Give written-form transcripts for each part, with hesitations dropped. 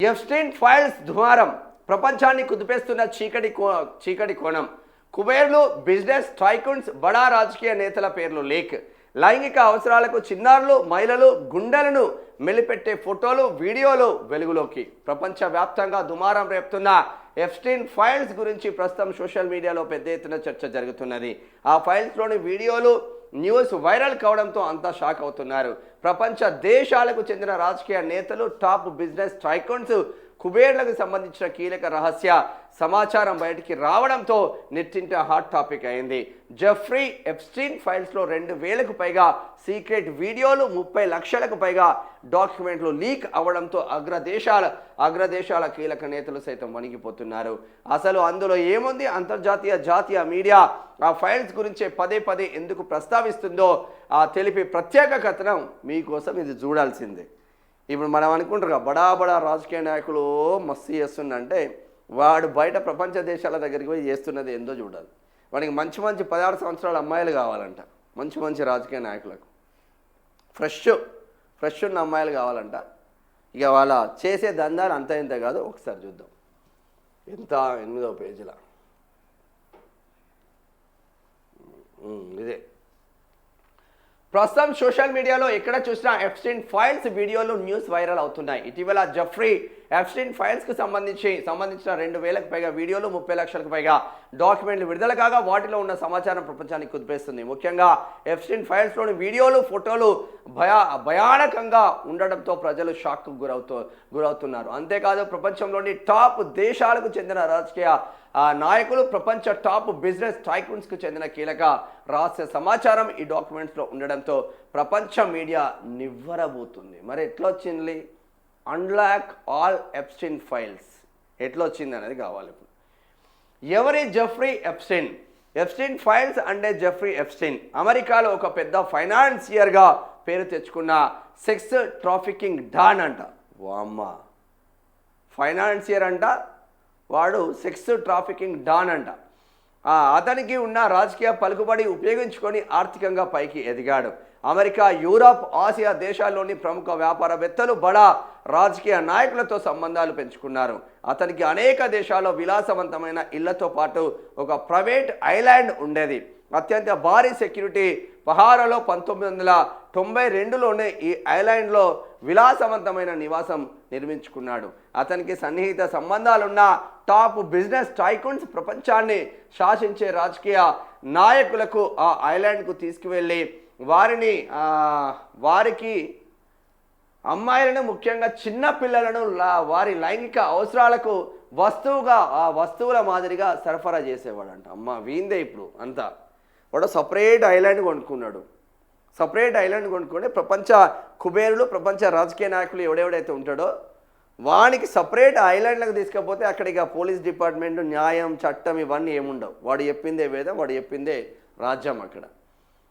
Epstein files దుమారం ప్రపంచాన్ని కుదిపేస్తున్న చీకటి కోణం. కుబేర్లు, బిజినెస్ టైకూన్స్, బడా రాజకీయ నేతల పేర్లు లీక్. లైంగిక అవసరాలకు చిన్నారులు, మహిళలు గుండెలను మెలిపెట్టే ఫోటోలు, వీడియోలు వెలుగులోకి. ప్రపంచవ్యాప్తంగా దుమారం రేపుతున్న ఎప్స్టీన్ ఫైల్స్ గురించి ప్రస్తుతం సోషల్ మీడియాలో పెద్ద ఎత్తున చర్చ జరుగుతున్నది. ఆ ఫైల్స్లోని వీడియోలు, న్యూస్ వైరల్ కావడంతో అంతా షాక్ అవుతున్నారు. ప్రపంచ దేశాలకు చెందిన రాజకీయ నేతలు, టాప్ బిజినెస్ టైకూన్స్, కుబేర్లకు సంబంధించిన కీలక రహస్య సమాచారం బయటికి రావడంతో నెట్టింట హాట్ టాపిక్ అయింది. జెఫ్రీ ఎప్స్టీన్ ఫైల్స్లో 2000కు పైగా సీక్రెట్ వీడియోలు, 30 లక్షలకు పైగా డాక్యుమెంట్లు లీక్ అవ్వడంతో అగ్రదేశాల కీలక నేతలు సైతం వణికిపోతున్నారు. అసలు అందులో ఏముంది? అంతర్జాతీయ, జాతీయ మీడియా ఆ ఫైల్స్ గురించి పదే ఎందుకు ప్రస్తావిస్తుందో తెలిపి ప్రత్యేక కథనం మీకోసం. ఇది చూడాల్సిందే. ఇప్పుడు మనం అనుకుంటారు బడా రాజకీయ నాయకులు మస్తు చేస్తుందంటే వాడు బయట ప్రపంచ దేశాల దగ్గరికి పోయి చేస్తున్నది ఏందో చూడాలి. వాడికి మంచి 16 సంవత్సరాల అమ్మాయిలు కావాలంట. మంచి రాజకీయ నాయకులకు ఫ్రెష్ ఉన్న అమ్మాయిలు కావాలంట. ఇక వాళ్ళ చేసే దందాలు అంత ఇంత కాదు. ఒకసారి చూద్దాం. ఎంత 8వ పేజీలా ఇదే. ప్రస్తుతం సోషల్ మీడియాలో ఎక్కడ చూసినా ఎప్స్టీన్ ఫైల్స్ వీడియోలు, న్యూస్ వైరల్ అవుతున్నాయి. ఇటీవల జెఫ్రీ ఎప్స్టీన్ ఫైల్స్కు సంబంధించిన 2000కు పైగా వీడియోలు, 30 లక్షలకు పైగా డాక్యుమెంట్లు విడుదల కాగా వాటిలో ఉన్న సమాచారం ప్రపంచానికి కుదిపేస్తుంది. ముఖ్యంగా ఎప్స్టీన్ ఫైల్స్లోని వీడియోలు, ఫోటోలు భయానకంగా ఉండడంతో ప్రజలు షాక్కు గురవుతున్నారు. అంతేకాదు ప్రపంచంలోని టాప్ దేశాలకు చెందిన రాజకీయ నాయకులు, ప్రపంచ టాప్ బిజినెస్ టైకూన్స్కు చెందిన కీలక రహస్య సమాచారం ఈ డాక్యుమెంట్స్లో ఉండడంతో ప్రపంచ మీడియా నివ్వరబోతుంది. మరి ఎట్లా వచ్చింది? అన్లాక్ ఆల్ ఎప్స్టీన్ ఫైల్స్ ఎట్లా వచ్చింది అనేది కావాలి. ఎవరి జెఫ్రీ ఎప్స్టీన్? ఎప్స్టీన్ ఫైల్స్ అంటే జెఫ్రీ ఎప్స్టీన్ అమెరికాలో ఒక పెద్ద ఫైనాన్సియర్గా పేరు తెచ్చుకున్న సెక్స్ ట్రాఫికింగ్ డాన్ అంట. వామ్మ, ఫైనాన్సియర్ అంట, వాడు సెక్స్ ట్రాఫికింగ్ డాన్ అంట. అతనికి ఉన్న రాజకీయ పలుకుబడి ఉపయోగించుకొని ఆర్థికంగా పైకి ఎదిగాడు. అమెరికా, యూరప్, ఆసియా దేశాల్లోని ప్రముఖ వ్యాపారవేత్తలు, బడా రాజకీయ నాయకులతో సంబంధాలు పెంచుకున్నారు. అతనికి అనేక దేశాల్లో విలాసవంతమైన ఇళ్లతో పాటు ఒక ప్రైవేట్ ఐలాండ్ ఉండేది. అత్యంత భారీ సెక్యూరిటీ పహారాలో 1992లోనే ఈ ఐలాండ్లో విలాసవంతమైన నివాసం నిర్మించుకున్నాడు. అతనికి సన్నిహిత సంబంధాలున్న టాప్ బిజినెస్ టైకూన్స్, ప్రపంచాన్ని శాసించే రాజకీయ నాయకులకు ఆ ఐలాండ్కు తీసుకువెళ్ళి వారికి అమ్మాయిలను, ముఖ్యంగా చిన్న పిల్లలను వారి లైంగిక అవసరాలకు వస్తువుల మాదిరిగా సరఫరా చేసేవాడంట. అమ్మ వీందే ఇప్పుడు అంతా. వాడు సపరేట్ ఐలాండ్ కొనుక్కున్నాడు. సపరేట్ ఐలాండ్ కొనుక్కుంటే ప్రపంచ కుబేరులు, ప్రపంచ రాజకీయ నాయకులు ఎవడెవడైతే ఉంటాడో వానికి సపరేట్ ఐలాండ్లకు తీసుకపోతే అక్కడ ఇక పోలీస్ డిపార్ట్మెంట్, న్యాయం, చట్టం ఇవన్నీ ఏముండవు. వాడు చెప్పిందే వేదం, వాడు చెప్పిందే రాజ్యం. అక్కడ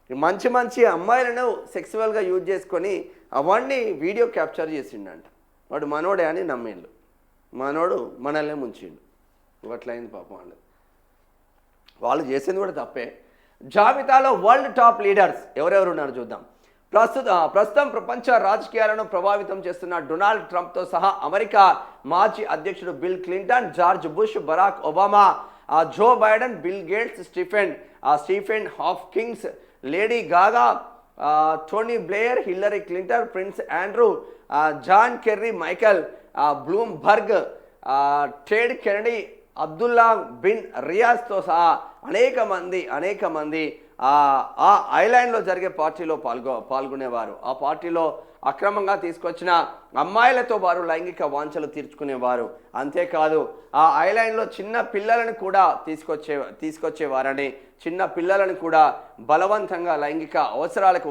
మంచి అమ్మాయిలను సెక్సువల్గా యూజ్ చేసుకొని అవన్నీ వీడియో క్యాప్చర్ చేసిండంట. వాడు మనోడే అని నమ్మిండు. మనోడు మనల్నే ముంచిండు. అట్లయింది పాపం. వాళ్ళు చేసింది కూడా తప్పే. జాబితాలో వరల్డ్ టాప్ లీడర్స్ ఎవరెవరు ఉన్నారు చూద్దాం. ప్రస్తుతం ప్రపంచ రాజకీయాలను ప్రభావితం చేస్తున్న డొనాల్డ్ ట్రంప్తో సహా అమెరికా మాజీ అధ్యక్షుడు Bill Clinton, George Bush, Barack Obama, Joe Biden, Bill Gates, Stephen Hawkins, Lady Gaga, Tony Blair, Hillary Clinton, Prince Andrew, John Kerry, Michael Bloomberg, Ted Kennedy, Abdullah bin రియాజ్తో సహా అనేక మంది ఆ ఐలాండ్లో జరిగే పార్టీలో పాల్గొనేవారు. ఆ పార్టీలో అక్రమంగా తీసుకొచ్చిన అమ్మాయిలతో వారు లైంగిక వాంఛలు తీర్చుకునేవారు. అంతేకాదు ఆ ఐలాండ్లో చిన్న పిల్లలను కూడా తీసుకొచ్చేవారని, చిన్న పిల్లలను కూడా బలవంతంగా లైంగిక అవసరాలకు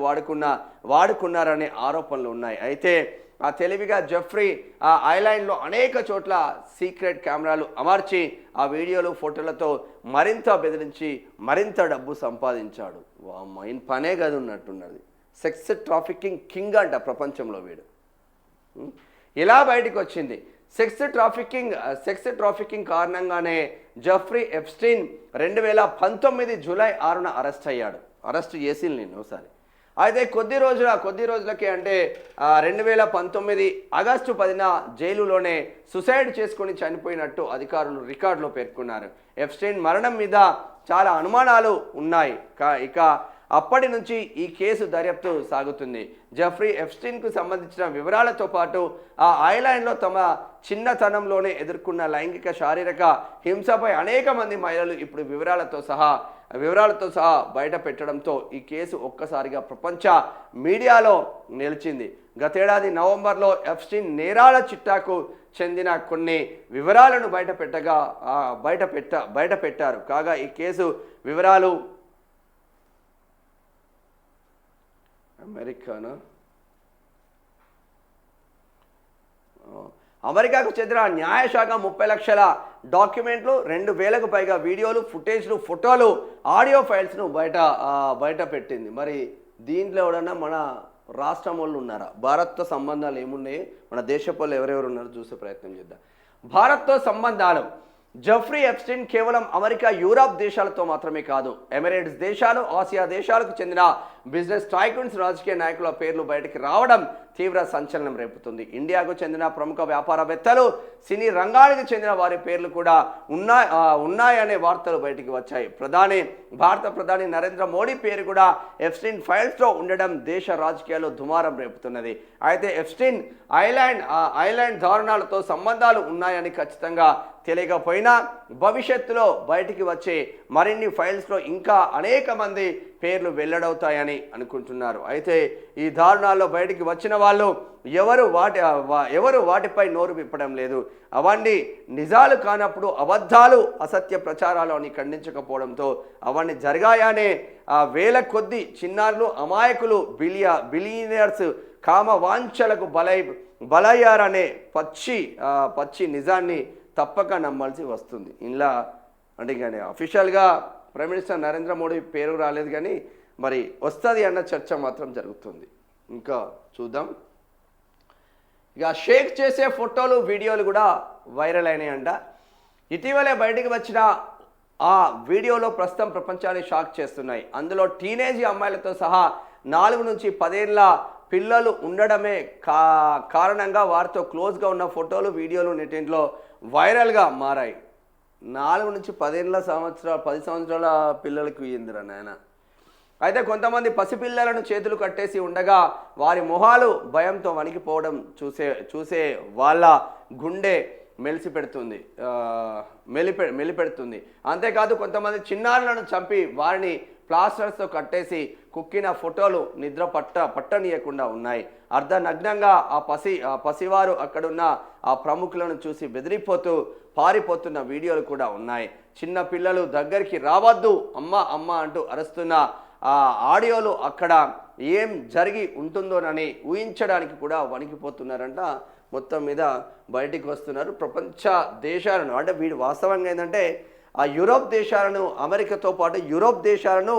వాడుకున్నారనే ఆరోపణలు ఉన్నాయి. అయితే ఆ తెలివిగా జెఫ్రీ ఆ ఐలాండ్లో అనేక చోట్ల సీక్రెట్ కెమెరాలు అమర్చి ఆ వీడియోలు, ఫోటోలతో మరింత బెదిరించి మరింత డబ్బు సంపాదించాడు. మైన్ పనే కాదు ఉన్నట్టున్నది. సెక్స్ ట్రాఫికింగ్ కింగ్ అంట ప్రపంచంలో వీడు. ఇలా బయటికి వచ్చింది. సెక్స్ ట్రాఫికింగ్ కారణంగానే జెఫ్రీ ఎప్స్టీన్ 2019 జూలై 6న అరెస్ట్ చేసింది నేను ఒకసారి. అయితే కొద్ది రోజులకే అంటే 2019 ఆగస్టు 10న జైలులోనే సుసైడ్ చేసుకొని చనిపోయినట్టు అధికారులు రికార్డులో పేర్కొన్నారు. ఎప్స్టైన్ మరణం మీద చాలా అనుమానాలు ఉన్నాయి. ఇక అప్పటి నుంచి ఈ కేసు దర్యాప్తు సాగుతుంది. జెఫ్రీ ఎప్స్టైన్కు సంబంధించిన వివరాలతో పాటు ఆ ఐలాండ్లో తమ చిన్నతనంలోనే ఎదుర్కొన్న లైంగిక శారీరక హింసపై అనేక మంది మహిళలు ఇప్పుడు వివరాలతో సహా బయట పెట్టడంతో ఈ కేసు ఒక్కసారిగా ప్రపంచ మీడియాలో నిలిచింది. గతేడాది నవంబర్లో ఎప్స్టైన్ నేరాల చిట్టాకు చెందిన కొన్ని వివరాలను బయట పెట్టారు. కాగా ఈ కేసు వివరాలు అమెరికాకు చెందిన న్యాయశాఖ 30 లక్షల డాక్యుమెంట్లు, 2000కు పైగా వీడియోలు, ఫుటేజ్లు, ఫోటోలు, ఆడియో ఫైల్స్ను బయట పెట్టింది. మరి దీంట్లో ఎవడన్నా మన రాష్ట్రం వాళ్ళు ఉన్నారా? భారత్తో సంబంధాలు ఏమున్నాయి, మన దేశపు వాళ్ళు ఎవరెవరు ఉన్నారో చూసే ప్రయత్నం చేద్దాం. భారత్తో సంబంధాలు జెఫ్రీ ఎప్స్టైన్ కేవలం అమెరికా, యూరప్ దేశాలతో మాత్రమే కాదు, ఎమిరేట్స్ దేశాలు, ఆసియా దేశాలకు చెందిన బిజినెస్ టైకూన్స్, రాజకీయ నాయకుల పేర్లు బయటికి రావడం తీవ్ర సంచలనం రేపుతుంది. ఇండియాకు చెందిన ప్రముఖ వ్యాపారవేత్తలు, సినీ రంగానికి చెందిన వారి పేర్లు కూడా ఉన్నాయనే వార్తలు బయటికి వచ్చాయి. భారత ప్రధాని నరేంద్ర మోడీ పేరు కూడా ఎప్స్టైన్ ఫైల్స్లో ఉండడం దేశ రాజకీయాల్లో దుమారం రేపుతున్నది. అయితే ఎప్స్టైన్ ఐలాండ్ దారుణాలతో సంబంధాలు ఉన్నాయని ఖచ్చితంగా తెలియకపోయినా భవిష్యత్తులో బయటికి వచ్చే మరిన్ని ఫైల్స్లో ఇంకా అనేక మంది పేర్లు వెల్లడవుతాయని అనుకుంటున్నారు. అయితే ఈ దారుణాల్లో బయటికి వచ్చిన వాళ్ళు ఎవరు వాటిపై నోరు విప్పడం లేదు. అవన్నీ నిజాలు కానప్పుడు అబద్ధాలు, అసత్య ప్రచారాలు అని ఖండించకపోవడంతో అవన్నీ జరిగాయనే వేల కొద్ది చిన్నారులు, అమాయకులు, బిలియనర్స్ కామ వాంఛలకు బలయ్యారనే పచ్చి నిజాన్ని తప్పక నమ్మాల్సి వస్తుంది. ఇలా అంటే కానీ అఫీషియల్గా ప్రైమ్ మినిస్టర్ నరేంద్ర మోడీ పేరు రాలేదు, కానీ మరి వస్తుంది అన్న చర్చ మాత్రం జరుగుతుంది. ఇంకా చూద్దాం. ఇక షేక్ చేసే ఫోటోలు, వీడియోలు కూడా వైరల్ అయినాయంట. ఇటీవలే బయటికి వచ్చిన ఆ వీడియోలో ప్రస్తుతం ప్రపంచాన్ని షాక్ చేస్తున్నాయి. అందులో టీనేజ్ అమ్మాయిలతో సహా 4 నుంచి 10 ఏళ్ల పిల్లలు ఉండడమే కారణంగా వారితో క్లోజ్గా ఉన్న ఫోటోలు, వీడియోలు నెట్టింట్లో వైరల్గా మారాయి. 4 నుంచి 10 సంవత్సరాల పిల్లలకు ఇయ్యిందిరా నాయన. అయితే కొంతమంది పసిపిల్లలను చేతులు కట్టేసి ఉండగా వారి మొహాలు భయంతో వణికిపోవడం చూసే వాళ్ళ గుండె మెలిపెడుతుంది. అంతేకాదు కొంతమంది చిన్నారులను చంపి వారిని ప్లాస్టర్స్తో కట్టేసి కుక్కిన ఫోటోలు నిద్ర పట్టనీయకుండా ఉన్నాయి. అర్ధనగ్నంగా ఆ పసివారు అక్కడున్న ఆ ప్రముఖులను చూసి బెదిరిపోతూ పారిపోతున్న వీడియోలు కూడా ఉన్నాయి. చిన్న పిల్లలు దగ్గరికి రావద్దు, అమ్మ అంటూ అరుస్తున్న ఆ ఆడియోలు అక్కడ ఏం జరిగి ఉంటుందోనని ఊహించడానికి కూడా వణికిపోతున్నారంట. మొత్తం మీద బయటికి వస్తున్నారు ప్రపంచ దేశాలను. అంటే వీడు వాస్తవంగా ఏంటంటే ఆ యూరోప్ దేశాలను, అమెరికాతో పాటు యూరోప్ దేశాలను,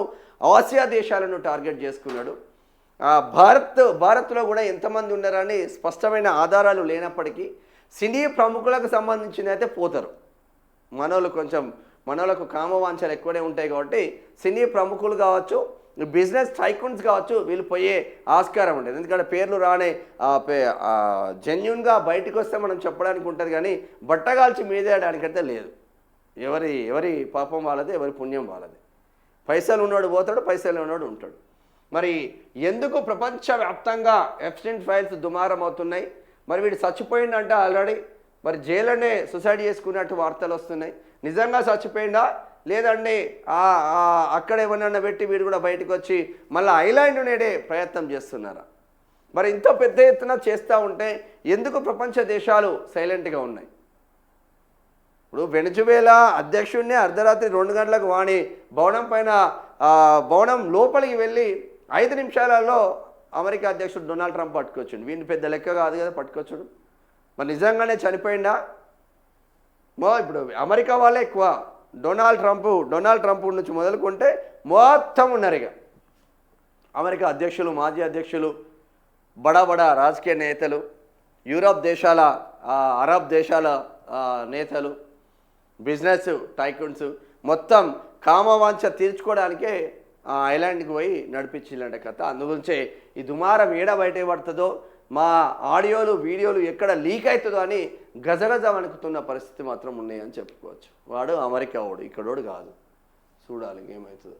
ఆసియా దేశాలను టార్గెట్ చేసుకున్నాడు. భారత్లో కూడా ఎంతమంది ఉన్నారని స్పష్టమైన ఆధారాలు లేనప్పటికీ సినీ ప్రముఖులకు సంబంధించిన అయితే పోతారు. మనోళ్ళకు కామవాంఛలు ఎక్కువనే ఉంటాయి కాబట్టి సినీ ప్రముఖులు కావచ్చు, బిజినెస్ టైకూన్స్ కావచ్చు, వీళ్ళు పోయే ఆస్కారం ఉంటుంది. ఎందుకంటే పేర్లు రానే జెన్యున్గా బయటకు వస్తే మనం చెప్పడానికి ఉంటుంది, కానీ బట్టగాల్చి మీదేయడానికైతే లేదు. ఎవరి పాపం వాళ్ళది, ఎవరి పుణ్యం వాళ్ళది. పైసలు ఉన్నాడు పోతాడు, పైసలు ఉన్నాడు ఉంటాడు. మరి ఎందుకు ప్రపంచవ్యాప్తంగా ఎప్స్టైన్ ఫైల్స్ దుమారం అవుతున్నాయి? మరి వీడు చచ్చిపోయిందంట ఆల్రెడీ, మరి జైల్లోనే సూసైడ్ చేసుకున్నట్టు వార్తలు వస్తున్నాయి. నిజంగా చచ్చిపోయిందా లేదండి అక్కడ ఏమన్నా పెట్టి వీడు కూడా బయటకు వచ్చి మళ్ళీ ఐలాండ్ నేడే ప్రయత్నం చేస్తున్నారా? మరి ఇంత పెద్ద ఎత్తున చేస్తూ ఉంటే ఎందుకు ప్రపంచ దేశాలు సైలెంట్గా ఉన్నాయి? ఇప్పుడు వెనిజువేలా అధ్యక్షుడిని అర్ధరాత్రి 2 గంటలకు వాణి భవనం లోపలికి వెళ్ళి 5 నిమిషాలలో అమెరికా అధ్యక్షుడు డొనాల్డ్ ట్రంప్ పట్టుకొచ్చాడు. వీడిని పెద్ద లెక్క కాదు కదా పట్టుకొచ్చాడు. మరి నిజంగానే చనిపోయిందా? ఇప్పుడు అమెరికా వాళ్ళే ఎక్కువ. డొనాల్డ్ ట్రంప్ నుంచి మొదలుకుంటే మొత్తం ఉన్నారు. ఇక అమెరికా అధ్యక్షులు, మాజీ అధ్యక్షులు, బడా రాజకీయ నేతలు, యూరప్ దేశాల, అరబ్ దేశాల నేతలు, బిజినెస్ టైకూన్స్ మొత్తం కామవాంఛ తీర్చుకోవడానికే ఆ ఐలాండ్కి పోయి నడిపించిందంట కథ. అందుగురించే ఈ దుమారం ఏడ బయట పడుతుందో, మా ఆడియోలు వీడియోలు ఎక్కడ లీక్ అవుతుందో అని గజగజ వణుకుతున్న పరిస్థితి మాత్రం ఉన్నాయని చెప్పుకోవచ్చు. వాడు అమెరికా వాడు, ఇక్కడోడు కాదు. చూడాలి ఏమవుతుందో.